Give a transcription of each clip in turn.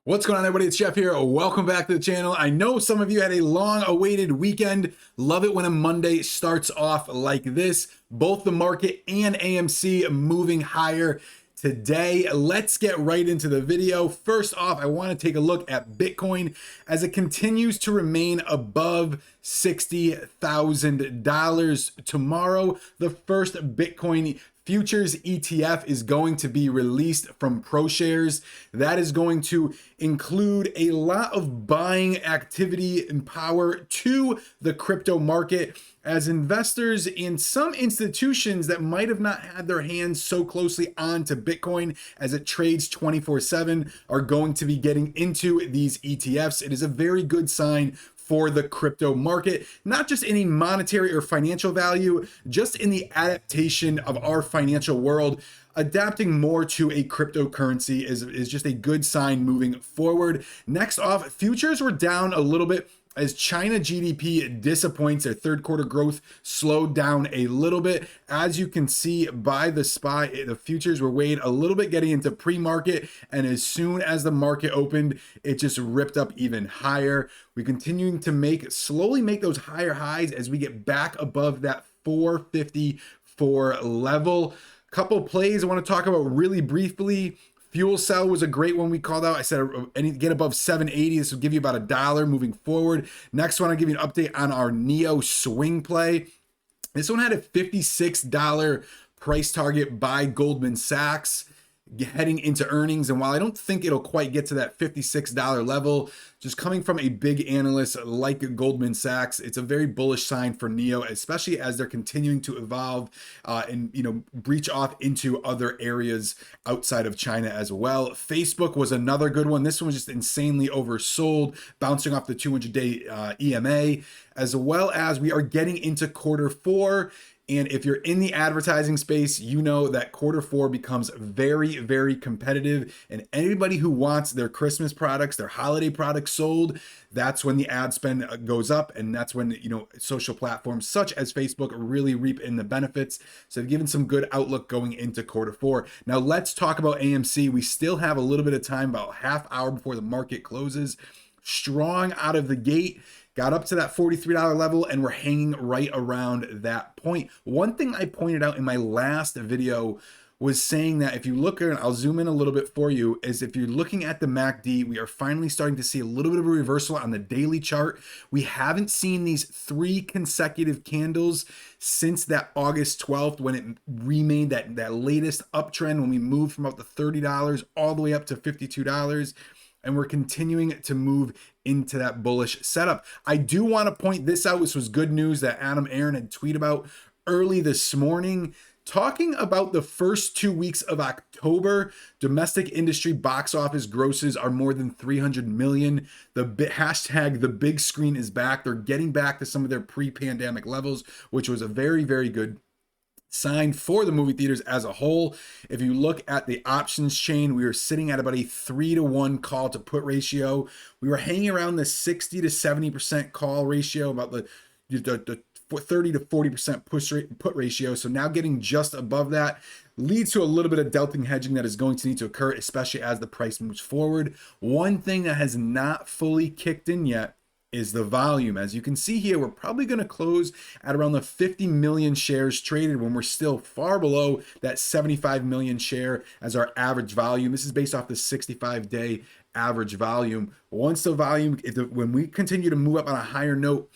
What's going on, everybody? It's Jeff here. Welcome back to the channel. I know some of you had a long-awaited weekend. Love it when a Monday starts off like this. Both the market and AMC moving higher today. Let's get right into the video. First off, I want to take a look at Bitcoin as it continues to remain above $60,000. Tomorrow, the first Bitcoin futures ETF is going to be released from ProShares. That is going to include a lot of buying activity and power to the crypto market, as investors and some institutions that might have not had their hands so closely onto Bitcoin as it trades 24/7 are going to be getting into these ETFs. It is a very good sign for the crypto market, not just any monetary or financial value, just in the adaptation of our financial world. Adapting more to a cryptocurrency is just a good sign moving forward. Next off, futures were down a little bit as China GDP disappoints. Their third quarter growth slowed down a little bit. As you can see by the SPY, the futures were weighed a little bit getting into pre-market, and as soon as the market opened, it just ripped up even higher. We're continuing to slowly make those higher highs as we get back above that 454 level. Couple plays I want to talk about really briefly. Fuel cell was a great one we called out. I said any get above 780. This will give you about $1 moving forward. Next one, I'll give you an update on our Neo swing play. This one had a $56 price target by Goldman Sachs heading into earnings. And while I don't think it'll quite get to that $56 level, just coming from a big analyst like Goldman Sachs, it's a very bullish sign for Neo, especially as they're continuing to evolve and breach off into other areas outside of China as well. Facebook was another good one. This one was just insanely oversold, bouncing off the 200-day EMA, as well as we are getting into quarter four. And if you're in the advertising space, you know that quarter four becomes very, very competitive. And anybody who wants their Christmas products, their holiday products sold, that's when the ad spend goes up. And that's when, social platforms such as Facebook really reap in the benefits. So they've given some good outlook going into quarter four. Now let's talk about AMC. We still have a little bit of time, about half hour before the market closes. Strong out of the gate. Got up to that $43 level, and we're hanging right around that point. One thing I pointed out in my last video was saying that if you look at, I'll zoom in a little bit for you, is if you're looking at the MACD, we are finally starting to see a little bit of a reversal on the daily chart. We haven't seen these 3 consecutive candles since that August 12th when it remade that latest uptrend, when we moved from about the $30 all the way up to $52. And we're continuing to move into that bullish setup. I do want to point this out. This was good news that Adam Aaron had tweeted about early this morning, talking about the first 2 weeks of October. Domestic industry box office grosses are more than 300 million. The hashtag the big screen is back. They're getting back to some of their pre-pandemic levels, which was a very, very good sign for the movie theaters as a whole. If you look at the options chain, we were sitting at about a 3-to-1 call to put ratio. We were hanging around the 60 to 70% call ratio, about the 30 to 40% put ratio. So now getting just above that leads to a little bit of delta hedging that is going to need to occur, especially as the price moves forward. One thing that has not fully kicked in yet is the volume. As you can see here, we're probably going to close at around the 50 million shares traded when we're still far below that 75 million share as our average volume. This is based off the 65-day average volume. Once the volume, when we continue to move up on a higher note,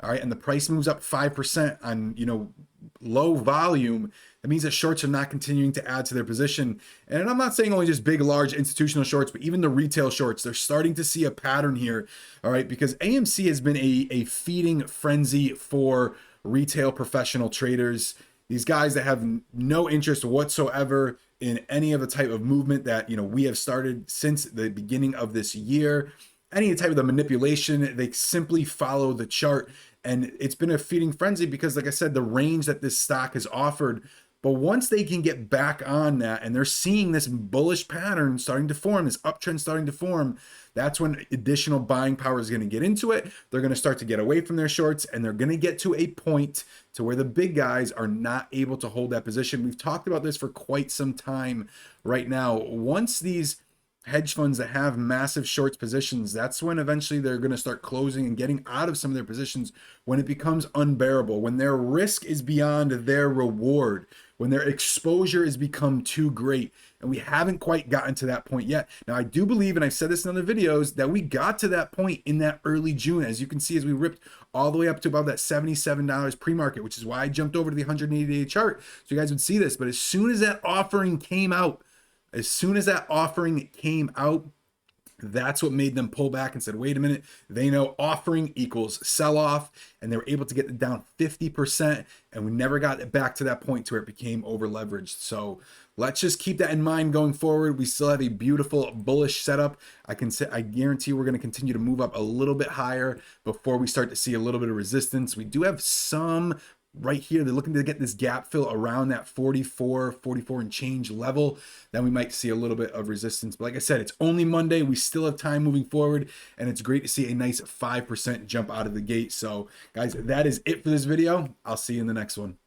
all right, and the price moves up 5% on, low volume, that means that shorts are not continuing to add to their position. And I'm not saying only just big, large institutional shorts, but even the retail shorts, they're starting to see a pattern here, all right, because AMC has been a feeding frenzy for retail professional traders. These guys that have no interest whatsoever in any of the type of movement that, we have started since the beginning of this year. Any type of the manipulation, they simply follow the chart. And it's been a feeding frenzy because, like I said, the range that this stock has offered. But once they can get back on that and they're seeing this bullish pattern starting to form, this uptrend starting to form, that's when additional buying power is going to get into it. They're going to start to get away from their shorts, and they're going to get to a point to where the big guys are not able to hold that position. We've talked about this for quite some time right now. Once these hedge funds that have massive shorts positions, that's when eventually they're going to start closing and getting out of some of their positions when it becomes unbearable, when their risk is beyond their reward, when their exposure has become too great. And we haven't quite gotten to that point yet. Now, I do believe, and I've said this in other videos, that we got to that point in that early June. As you can see, as we ripped all the way up to about that $77 pre-market, which is why I jumped over to the 180-day chart so you guys would see this. But as soon as that offering came out, that's what made them pull back and said, wait a minute, they know offering equals sell off, and they were able to get it down 50%, and we never got it back to that point to where it became over leveraged. So let's just keep that in mind going forward. We still have a beautiful bullish setup. I guarantee we're going to continue to move up a little bit higher before we start to see a little bit of resistance. We do have some right here. They're looking to get this gap fill around that 44 and change level. Then we might see a little bit of resistance. But like I said, it's only Monday. We still have time moving forward, and it's great to see a nice 5% jump out of the gate. So guys, that is it for this video. I'll see you in the next one.